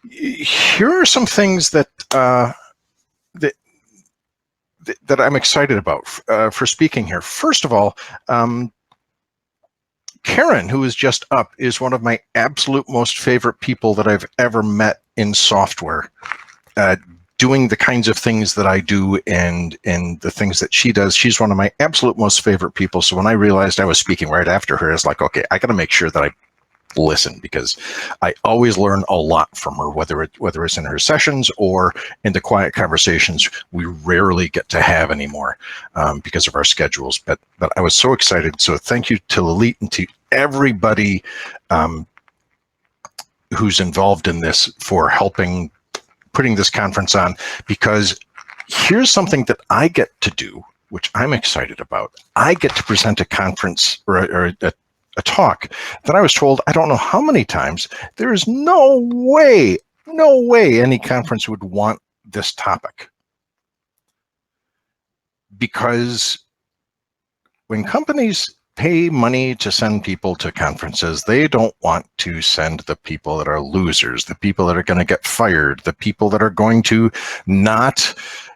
Here are some things that that that I'm excited about for speaking here. First of all, Karen, who is just up, is one of my absolute most favorite people that I've ever met in software. Doing the kinds of things that I do and the things that she does, she's one of my absolute most favorite people. So when I realized I was speaking right after her, I was like, okay, I got to make sure that I listen, because I always learn a lot from her, whether it's in her sessions or in the quiet conversations we rarely get to have anymore because of our schedules. But I was so excited. So thank you to Lilith and to everybody who's involved in this for helping putting this conference on, because here's something that I get to do, which I'm excited about. I get to present a conference or a talk that I was told, I don't know how many times, there is no way any conference would want this topic. Because when companies pay money to send people to conferences, they don't want to send the people that are losers, the people that are going to get fired, the people that are going to not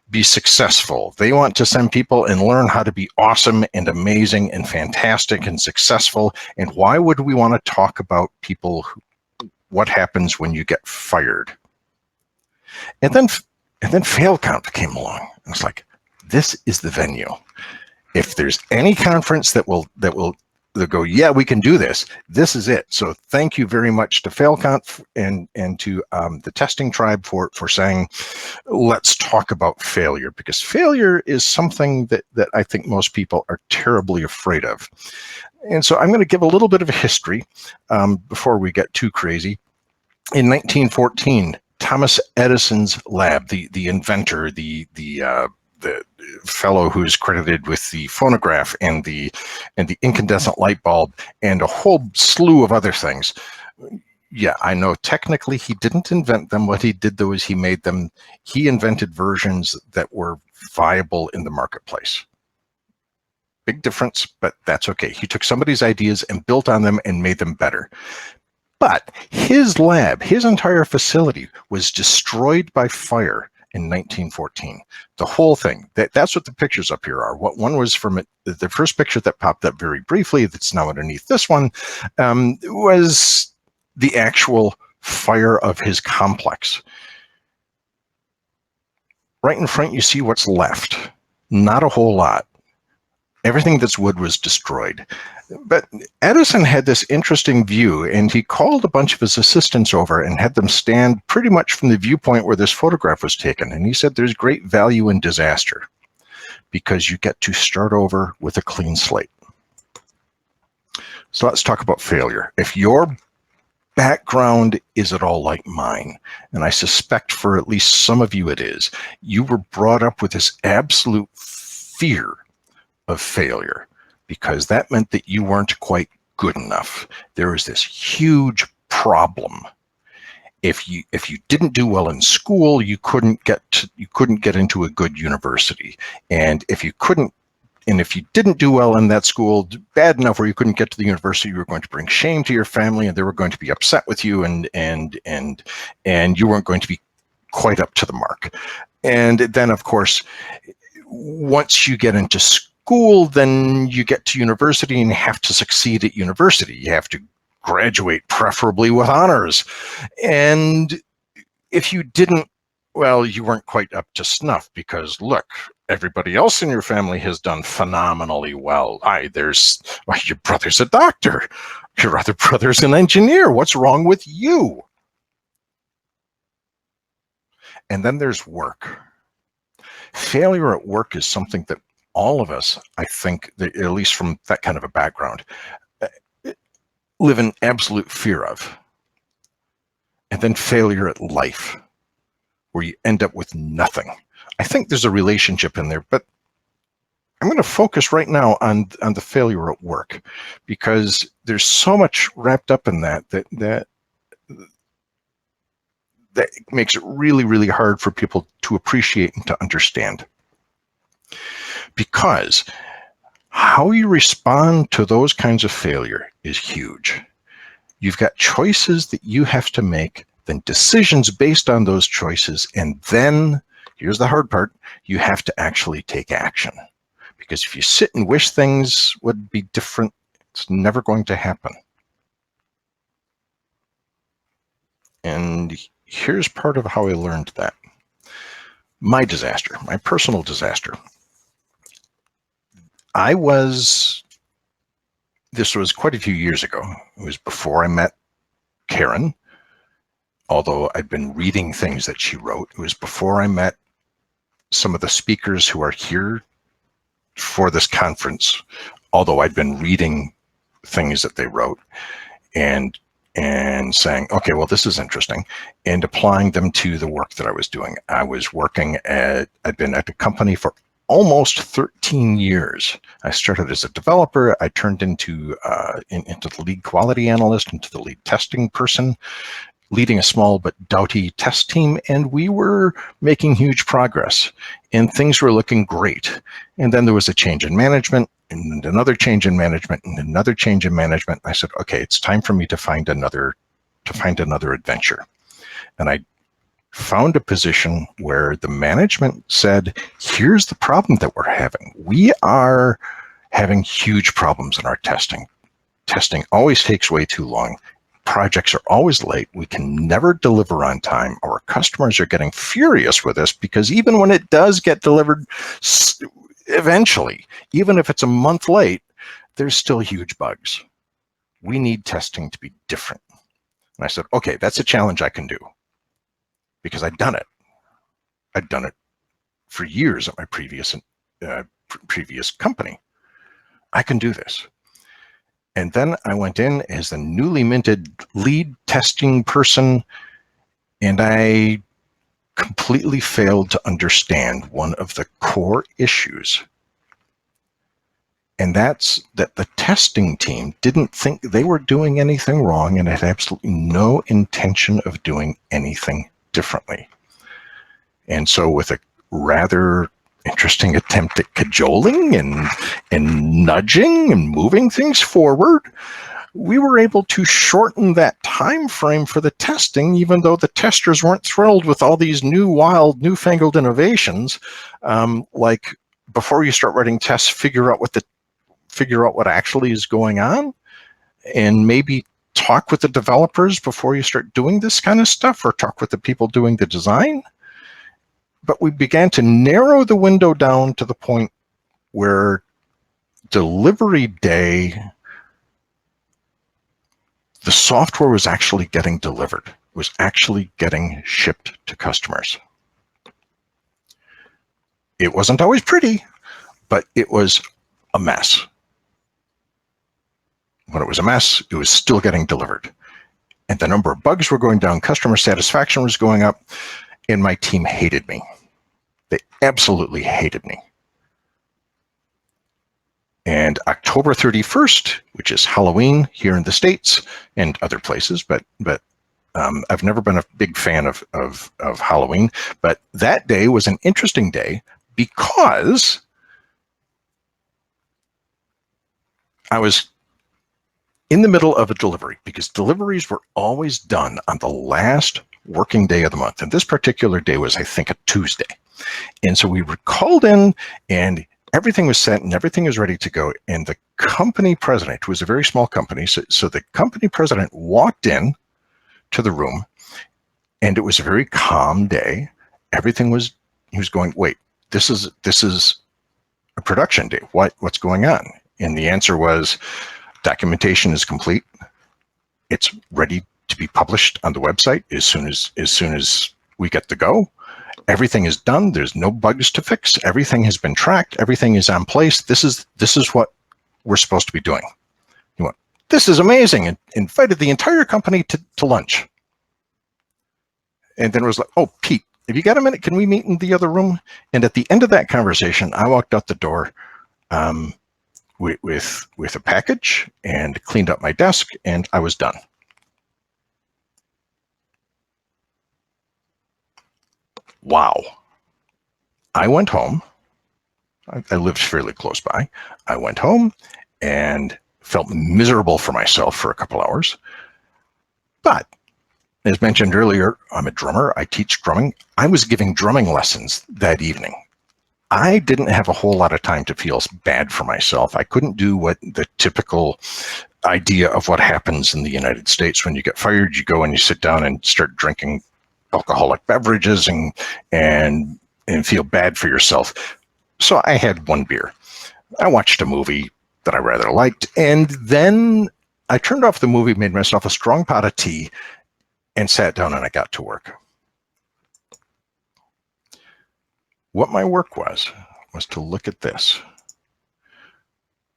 be successful. They want to send people and learn how to be awesome and amazing and fantastic and successful. And why would we want to talk about people what happens when you get fired? And then fail count came along. I was like, this is the venue. If there's any conference that will go, yeah, we can do this, this is it. So thank you very much to FailCount and to the testing tribe for saying, let's talk about failure, because failure is something that I think most people are terribly afraid of. And so I'm going to give a little bit of a history before we get too crazy. In 1914, Thomas Edison's lab, the inventor, the fellow who's credited with the phonograph and the incandescent light bulb and a whole slew of other things. Yeah, I know technically he didn't invent them. What he did, though, is he made them. He invented versions that were viable in the marketplace. Big difference, but that's okay. He took somebody's ideas and built on them and made them better. But his lab, his entire facility, was destroyed by fire in 1914. The whole thing. That's what the pictures up here are. What one was from it, the first picture that popped up very briefly, that's now underneath this one, was the actual fire of his complex. Right in front, you see what's left. Not a whole lot. Everything that's wood was destroyed. But Edison had this interesting view, and he called a bunch of his assistants over and had them stand pretty much from the viewpoint where this photograph was taken. And he said there's great value in disaster because you get to start over with a clean slate. So let's talk about failure. If your background is at all like mine, and I suspect for at least some of you it is, you were brought up with this absolute fear of failure, because that meant that you weren't quite good enough. There was this huge problem. If you didn't do well in school, you couldn't get into a good university. And if you didn't do well in that school, bad enough where you couldn't get to the university, you were going to bring shame to your family, and they were going to be upset with you, and you weren't going to be quite up to the mark. And then, of course, once you get into school, then you get to university and you have to succeed at university. You have to graduate, preferably with honors. And if you didn't, well, you weren't quite up to snuff, because look, everybody else in your family has done phenomenally well. Your brother's a doctor. Your other brother's an engineer. What's wrong with you? And then there's work. Failure at work is something that all of us, I think, that, at least from that kind of a background, live in absolute fear of. And then failure at life, where you end up with nothing. I think there's a relationship in there, but I'm going to focus right now on the failure at work, because there's so much wrapped up in that makes it really, really hard for people to appreciate and to understand. Because how you respond to those kinds of failure is huge. You've got choices that you have to make then decisions based on those choices, and then, here's the hard part, you have to actually take action. Because if you sit and wish things would be different, it's never going to happen. And here's part of how I learned that. My disaster, my personal disaster. This was quite a few years ago. It was before I met Karen, although I'd been reading things that she wrote. It was before I met some of the speakers who are here for this conference, although I'd been reading things that they wrote and saying, okay, well, this is interesting, and applying them to the work that I was doing. I'd been at the company for almost 13 years. I started as a developer. I turned into the lead quality analyst, into the lead testing person, leading a small but doughty test team, and we were making huge progress, and things were looking great. And then there was a change in management, and another change in management, and another change in management. I said, okay, it's time for me to find another adventure. And I found a position where the management said, here's the problem that we're having. We are having huge problems in our testing. Testing always takes way too long. Projects are always late. We can never deliver on time. Our customers are getting furious with us because even when it does get delivered eventually, even if it's a month late, there's still huge bugs. We need testing to be different. And I said, okay, that's a challenge I can do, because I'd done it. I'd done it for years at my previous company. I can do this. And then I went in as the newly minted lead testing person, and I completely failed to understand one of the core issues. And that's that the testing team didn't think they were doing anything wrong and had absolutely no intention of doing anything differently. And so, with a rather interesting attempt at cajoling and nudging and moving things forward, we were able to shorten that time frame for the testing, even though the testers weren't thrilled with all these new, wild, newfangled innovations. Like, before you start writing tests, figure out what actually is going on, and maybe talk with the developers before you start doing this kind of stuff, or talk with the people doing the design. But we began to narrow the window down to the point where delivery day, the software was actually getting delivered, was actually getting shipped to customers. It wasn't always pretty, but it was a mess. When it was a mess, it was still getting delivered. And the number of bugs were going down, customer satisfaction was going up, and my team hated me. They absolutely hated me. And October 31st, which is Halloween here in the States and other places, but I've never been a big fan of Halloween, but that day was an interesting day because I was in the middle of a delivery, because deliveries were always done on the last working day of the month. And this particular day was, I think, a Tuesday. And so we were called in, and everything was set and everything was ready to go. And the company president, who was a very small company, so the company president walked in to the room, and it was a very calm day. He was going, wait, this is a production day. What's going on? And the answer was, documentation is complete. It's ready to be published on the website as soon as we get the go. Everything is done. There's no bugs to fix. Everything has been tracked. Everything is on place. This is what we're supposed to be doing. He went, this is amazing, and invited the entire company to lunch. And then it was like, oh, Pete, if you got a minute, can we meet in the other room? And at the end of that conversation, I walked out the door with a package and cleaned up my desk, and I was done. Wow. I went home. I lived fairly close by. I went home and felt miserable for myself for a couple hours. But As mentioned earlier, I'm a drummer. I teach drumming. I was giving drumming lessons that evening. I didn't have a whole lot of time to feel bad for myself. I couldn't do what the typical idea of what happens in the United States when you get fired. You go and you sit down and start drinking alcoholic beverages and feel bad for yourself. So I had one beer. I watched a movie that I rather liked, and then I turned off the movie, made myself a strong pot of tea, and sat down and I got to work. What my work was to look at this.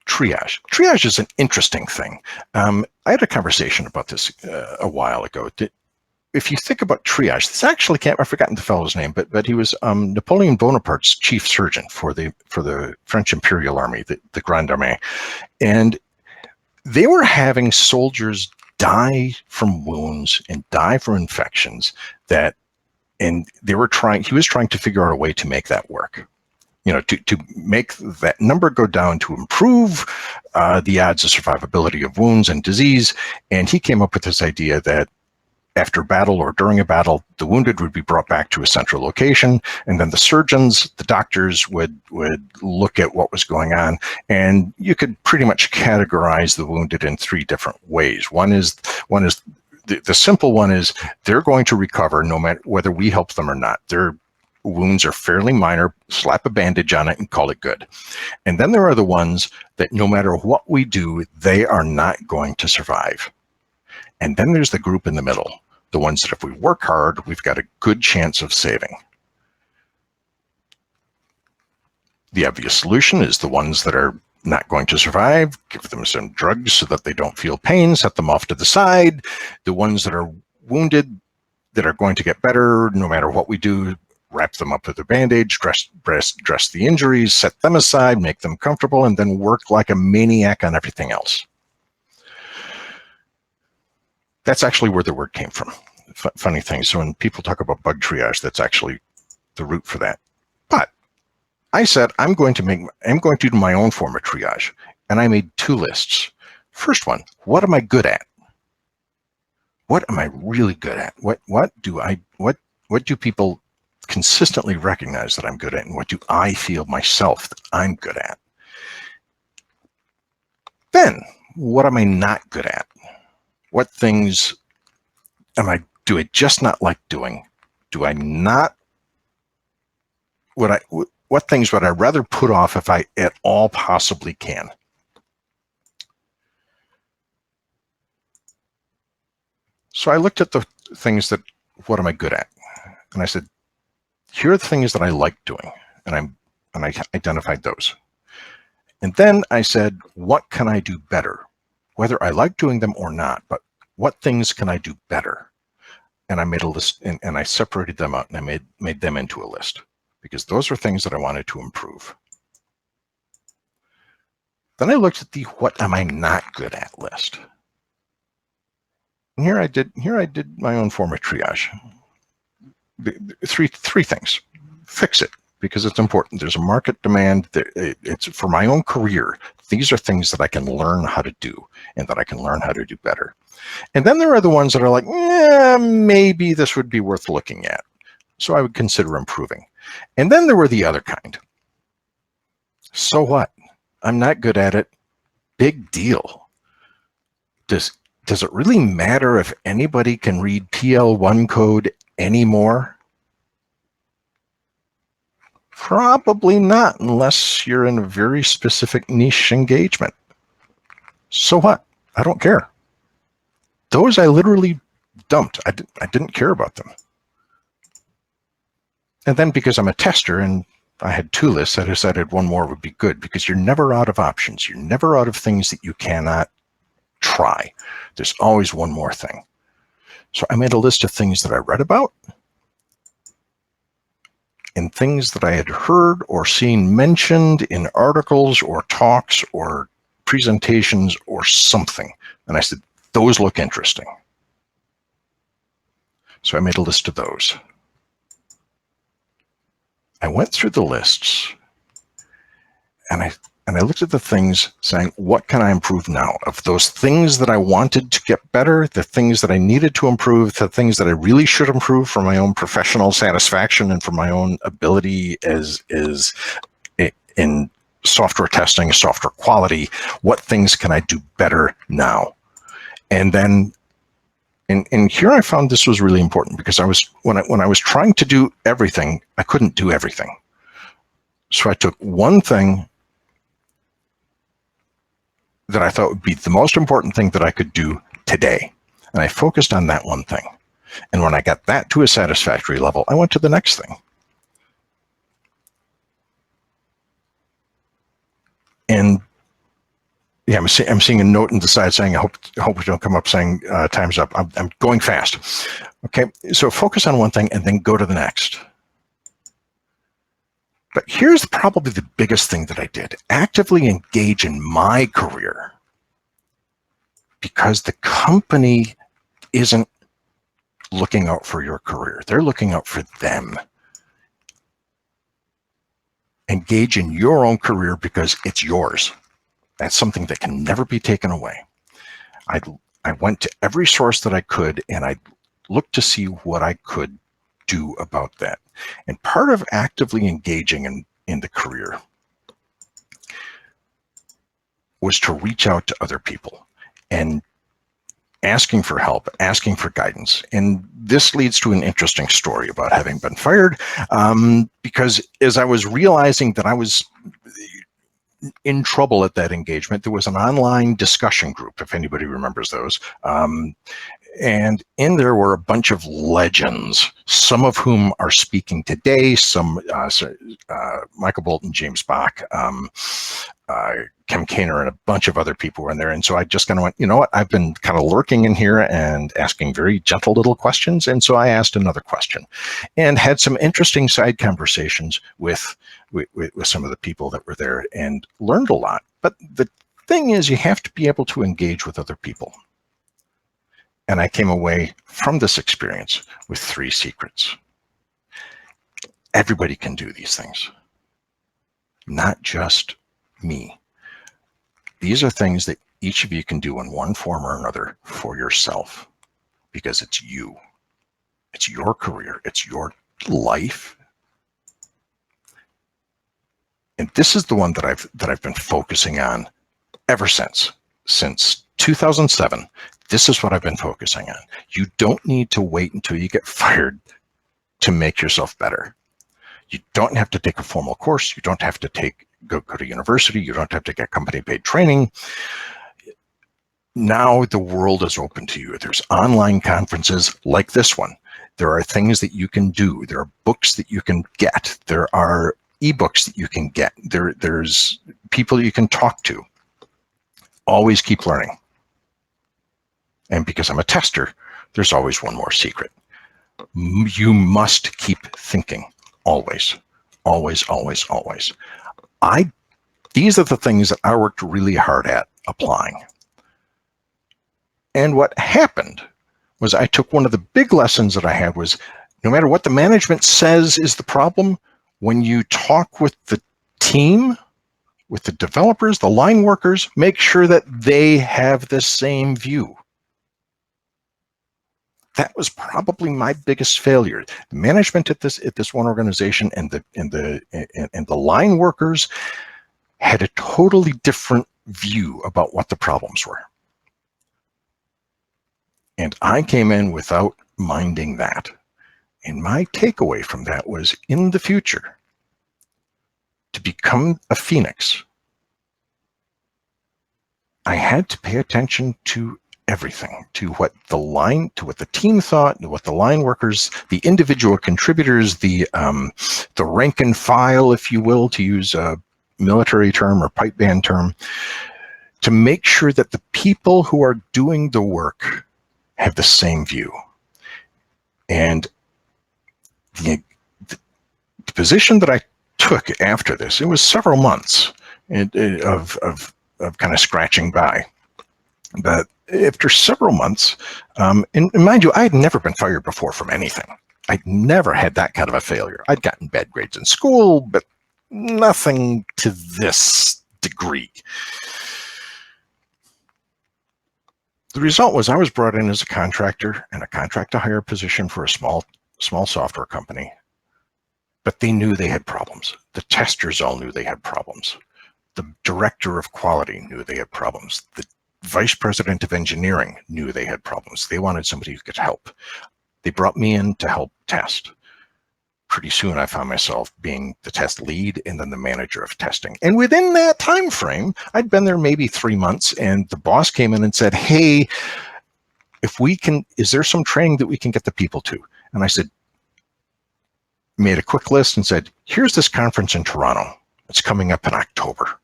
Triage. Triage is an interesting thing. I had a conversation about this a while ago. If you think about triage, this actually I've forgotten the fellow's name, but he was Napoleon Bonaparte's chief surgeon for the French Imperial Army, the Grande Armée, and they were having soldiers die from wounds and die from infections and he was trying to figure out a way to make that work. To make that number go down, to improve the odds of survivability of wounds and disease. And he came up with this idea that after battle or during a battle, the wounded would be brought back to a central location, and then the surgeons, the doctors would look at what was going on, and you could pretty much categorize the wounded in three different ways. One is the simple one is they're going to recover no matter whether we help them or not. Their wounds are fairly minor, slap a bandage on it and call it good. And then there are the ones that no matter what we do, they are not going to survive. And then there's the group in the middle, the ones that if we work hard, we've got a good chance of saving. The obvious solution is the ones that are not going to survive, give them some drugs so that they don't feel pain, set them off to the side. The ones that are wounded, that are going to get better no matter what we do, wrap them up with a bandage, dress the injuries, set them aside, make them comfortable, and then work like a maniac on everything else. That's actually where the word came from. Funny thing. So when people talk about bug triage, that's actually the root for that. But I said, I'm going to do my own form of triage. And I made two lists. First one, what am I good at? What am I really good at? What do people consistently recognize that I'm good at? And what do I feel myself that I'm good at? Then, what am I not good at? What things do I just not like doing? Do I not, what things would I rather put off if I at all possibly can? So I looked at the things what am I good at? And I said, here are the things that I like doing. And I identified those. And then I said, what can I do better? Whether I like doing them or not, but what things can I do better? And I made a list, and I separated them out, and I made them into a list, because those are things that I wanted to improve. Then I looked at the what am I not good at list. And here I did my own form of triage. Three things. Fix it, because it's important. There's a market demand. It's for my own career. These are things that I can learn how to do and that I can learn how to do better. And then there are the ones that are like, maybe this would be worth looking at. So I would consider improving. And then there were the other kind. So what? I'm not good at it. Big deal. Does it really matter if anybody can read PL1 code anymore? Probably not, unless you're in a very specific niche engagement. So what? I don't care. Those I literally dumped. I didn't care about them. And then because I'm a tester and I had two lists, I decided one more would be good, because you're never out of options. You're never out of things that you cannot try. There's always one more thing. So I made a list of things that I read about and things that I had heard or seen mentioned in articles or talks or presentations or something. And I said, those look interesting. So I made a list of those. I went through the lists and And I looked at the things saying, what can I improve now? Of those things that I wanted to get better, the things that I needed to improve, the things that I really should improve for my own professional satisfaction and for my own ability as in software testing, software quality, what things can I do better now? And then and here I found this was really important, because when I was trying to do everything, I couldn't do everything. So I took one thing that I thought would be the most important thing that I could do today, and I focused on that one thing. And when I got that to a satisfactory level, I went to the next thing. And yeah, I'm seeing a note in the side saying, I hope we don't come up saying time's up. I'm going fast. Okay, so focus on one thing and then go to the next. But here's probably the biggest thing that I did: actively engage in my career, because the company isn't looking out for your career. They're looking out for them. Engage in your own career because it's yours. That's something that can never be taken away. I went to every source that I could, and I looked to see what I could do about that. And part of actively engaging in the career was to reach out to other people and asking for help, asking for guidance. And this leads to an interesting story about having been fired, because as I was realizing that I was in trouble at that engagement, there was an online discussion group, if anybody remembers those. And in there were a bunch of legends, some of whom are speaking today, some Michael Bolton, James Bach, Kem Kaner, and a bunch of other people were in there. And so I just kind of went, you know what, I've been kind of lurking in here and asking very gentle little questions. And so I asked another question and had some interesting side conversations with some of the people that were there, and learned a lot. But the thing is, you have to be able to engage with other people. And I came away from this experience with 3 secrets. Everybody can do these things, not just me. These are things that each of you can do in one form or another for yourself, because it's you. It's your career. It's your life. And this is the one that I've been focusing on ever since 2007. This is what I've been focusing on. You don't need to wait until you get fired to make yourself better. You don't have to take a formal course. You don't have to go to university. You don't have to get company paid training. Now the world is open to you. There's online conferences like this one. There are things that you can do. There are books that you can get. There are ebooks that you can get. There's people you can talk to. Always keep learning. And because I'm a tester, there's always one more secret. You must keep thinking. Always, always, always, always. These are the things that I worked really hard at applying. And what happened was I took one of the big lessons that I had was, no matter what the management says is the problem, when you talk with the team, with the developers, the line workers, make sure that they have the same view. That was probably my biggest failure. The management at this one organization and the line workers had a totally different view about what the problems were. And I came in without minding that. And my takeaway from that was, in the future, to become a phoenix, I had to pay attention to everything, to what the team thought, what the line workers, the individual contributors, the rank and file, if you will, to use a military term or pipe band term, to make sure that the people who are doing the work have the same view. And the position that I took after this, it was several months of kind of scratching by. But after several months, and mind you, I had never been fired before from anything. I'd never had that kind of a failure. I'd gotten bad grades in school, but nothing to this degree. The result was I was brought in as a contractor in a contract to hire position for a small software company, but they knew they had problems. The testers all knew they had problems. The director of quality knew they had problems. The vice president of engineering knew they had problems. They wanted somebody who could help. They brought me in to help test. Pretty soon I found myself being the test lead and then the manager of testing. And within that time frame, I'd been there maybe 3 months, and the boss came in and said, hey, is there some training that we can get the people to? And I said, made a quick list and said, here's this conference in Toronto. It's coming up in October.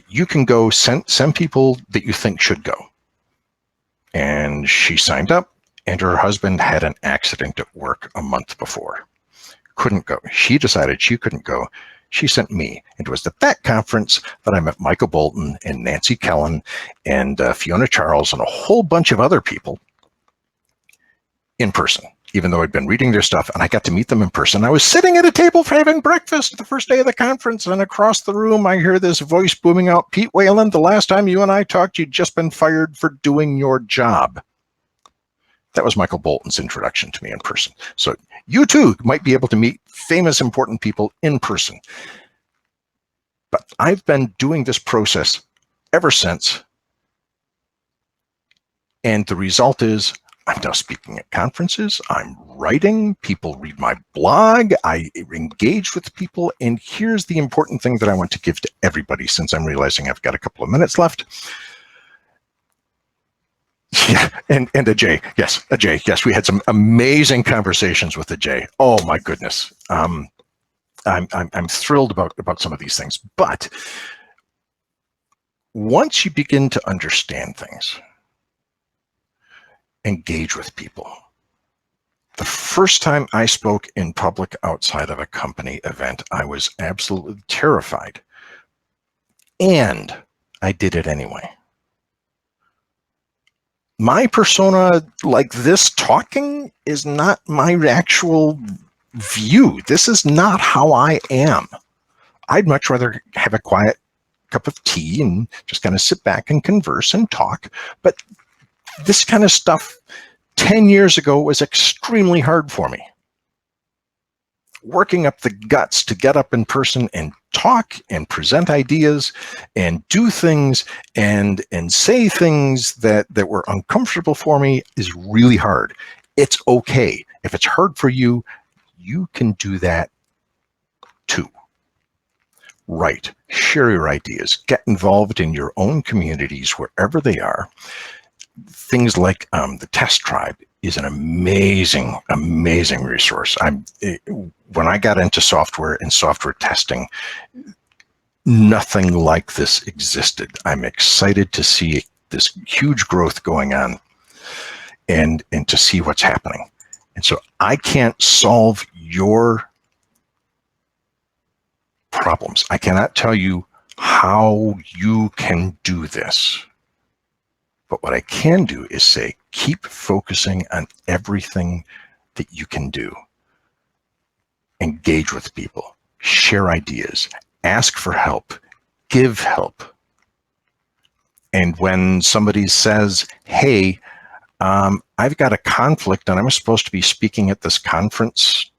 You can go send people that you think should go. And she signed up, and her husband had an accident at work a month before. Couldn't go. She decided she couldn't go. She sent me. It was at that conference that I met Michael Bolton and Nancy Kellen and Fiona Charles and a whole bunch of other people in person, even though I'd been reading their stuff, and I got to meet them in person. I was sitting at a table for having breakfast the first day of the conference, and across the room, I hear this voice booming out, Pete Walen, the last time you and I talked, you'd just been fired for doing your job. That was Michael Bolton's introduction to me in person. So you too might be able to meet famous, important people in person. But I've been doing this process ever since. And the result is I'm now speaking at conferences, I'm writing, people read my blog, I engage with people, and here's the important thing that I want to give to everybody since I'm realizing I've got a couple of minutes left. Yeah, and Ajay, yes, we had some amazing conversations with Ajay. Oh my goodness, I'm thrilled about some of these things. But once you begin to understand things, engage with people. The first time I spoke in public outside of a company event, I was absolutely terrified, and I did it anyway. My persona, like this talking, is not my actual view. This is not how I am. I'd much rather have a quiet cup of tea and just kind of sit back and converse and talk. But this kind of stuff 10 years ago was extremely hard for me. Working up the guts to get up in person and talk and present ideas and do things and say things that were uncomfortable for me is really hard. It's okay. If it's hard for you, you can do that too. Write, share your ideas, get involved in your own communities wherever they are. Things like the Test Tribe is an amazing resource. When I got into software and software testing, nothing like this existed. I'm excited to see this huge growth going on and to see what's happening. And so I can't solve your problems. I cannot tell you how you can do this. But what I can do is say, keep focusing on everything that you can do. Engage with people, share ideas, ask for help, give help. And when somebody says, hey, I've got a conflict and I'm supposed to be speaking at this conference,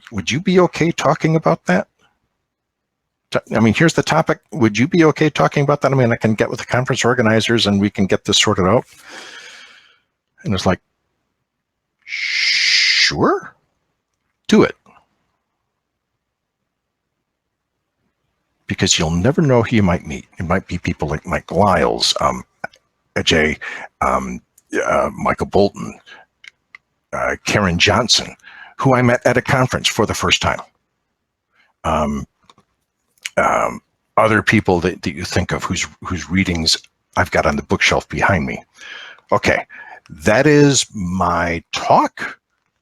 would you be okay talking about that? I mean, here's the topic. Would you be okay talking about that? I mean, I can get with the conference organizers and we can get this sorted out. And it's like, sure, do it. Because you'll never know who you might meet. It might be people like Mike Lyles, Ajay, Michael Bolton, Karen Johnson, who I met at a conference for the first time. Other people that you think of whose readings I've got on the bookshelf behind me. Okay, that is my talk.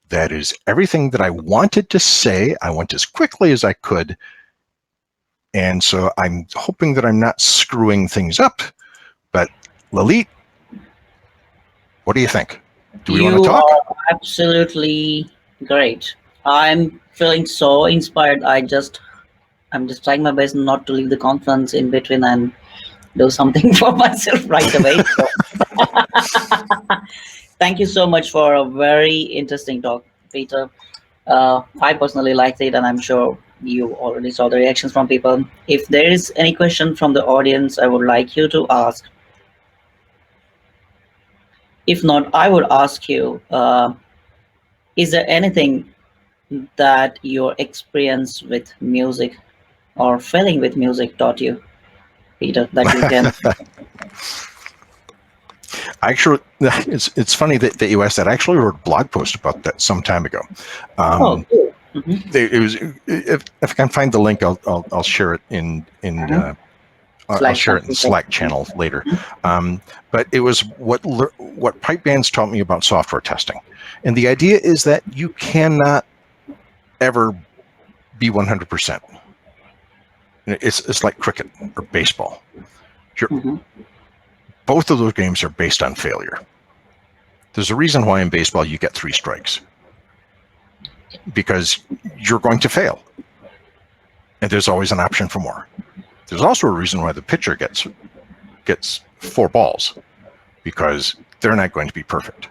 That is everything that I wanted to say. I went as quickly as I could. And so I'm hoping that I'm not screwing things up. But Lalit, what do you think? Do we want to talk? You are absolutely great. I'm feeling so inspired. I'm just trying my best not to leave the conference in between and do something for myself right away. So thank you so much for a very interesting talk, Peter. I personally liked it, and I'm sure you already saw the reactions from people. If there is any question from the audience, I would like you to ask. If not, I would ask you, is there anything that your experience with music or failing with music taught you, Peter, that you can? Actually, it's funny that you asked that. I actually wrote a blog post about that some time ago. Oh, cool. Mm-hmm. It was, if I can find the link, I'll share it in I'll share it in Slack channel later. But it was what pipe bands taught me about software testing, and the idea is that you cannot ever be 100%. It's like cricket or baseball. Both of those games are based on failure. There's a reason why in baseball you get 3 strikes, because you're going to fail, and there's always an option for more. There's also a reason why the pitcher gets 4 balls, because they're not going to be perfect.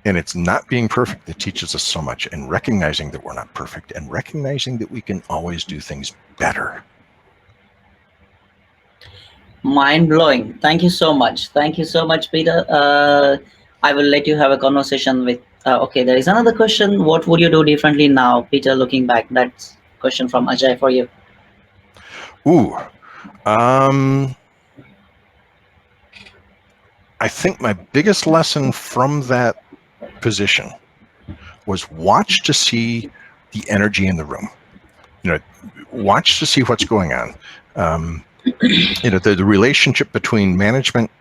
And it's not being perfect that teaches us so much, and recognizing that we're not perfect, and recognizing that we can always do things better. Mind blowing. Thank you so much. Thank you so much, Peter. I will let you have a conversation with. Okay, there is another question. What would you do differently now, Peter, looking back? That's a question from Ajay for you. Ooh. I think my biggest lesson from that position was watch to see the energy in the room. Watch to see what's going on. The relationship between management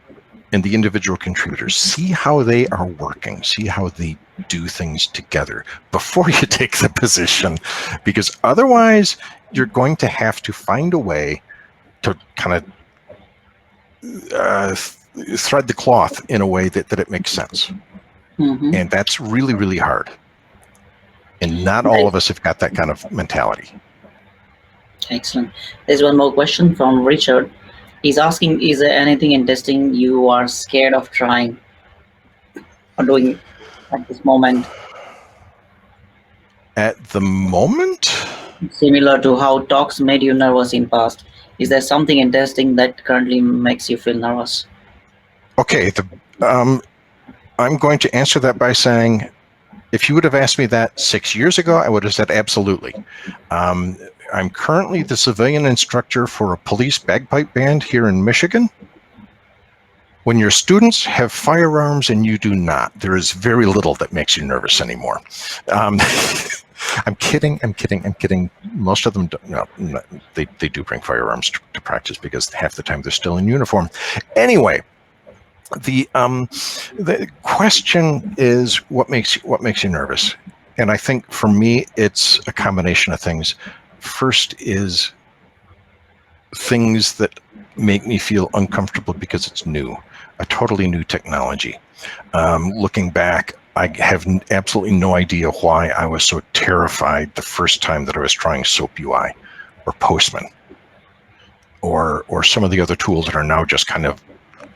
and the individual contributors. See how they are working. See how they do things together before you take the position, because otherwise you're going to have to find a way to kind of thread the cloth in a way that it makes sense. And that's really, really hard. And not all of us have got that kind of mentality. Excellent. There's one more question from Richard. He's asking, is there anything in testing you are scared of trying or doing at this moment? At the moment? Similar to how talks made you nervous in past. Is there something in testing that currently makes you feel nervous? Okay, I'm going to answer that by saying, if you would have asked me that 6 years ago, I would have said absolutely. I'm currently the civilian instructor for a police bagpipe band here in Michigan. When your students have firearms and you do not, there is very little that makes you nervous anymore. I'm kidding. Most of them don't. No, they do bring firearms to practice, because half the time they're still in uniform. Anyway, the question is, what makes you nervous? And I think for me, it's a combination of things. First is things that make me feel uncomfortable because it's new, a totally new technology. Looking back, I have absolutely no idea why I was so terrified the first time that I was trying SOAP UI or Postman or some of the other tools that are now just kind of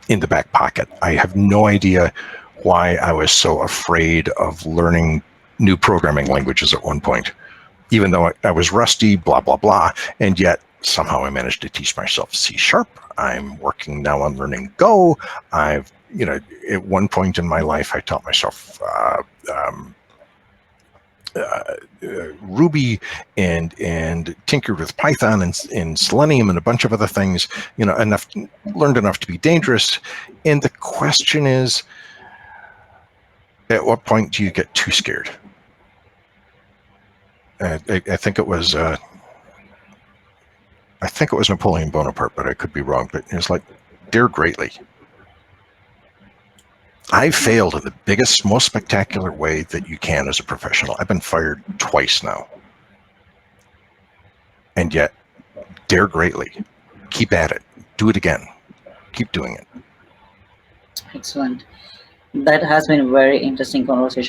in the back pocket. I have no idea why I was so afraid of learning new programming languages at one point, even though I was rusty, blah, blah, blah. And yet somehow I managed to teach myself C#. I'm working now on learning Go. At one point in my life, I taught myself Ruby and tinkered with Python and Selenium and a bunch of other things, learned enough to be dangerous. And the question is, at what point do you get too scared? I think it was Napoleon Bonaparte, but I could be wrong. But it's like, dare greatly. I failed in the biggest, most spectacular way that you can as a professional. I've been fired twice now. And yet, dare greatly. Keep at it. Do it again. Keep doing it. Excellent. That has been a very interesting conversation.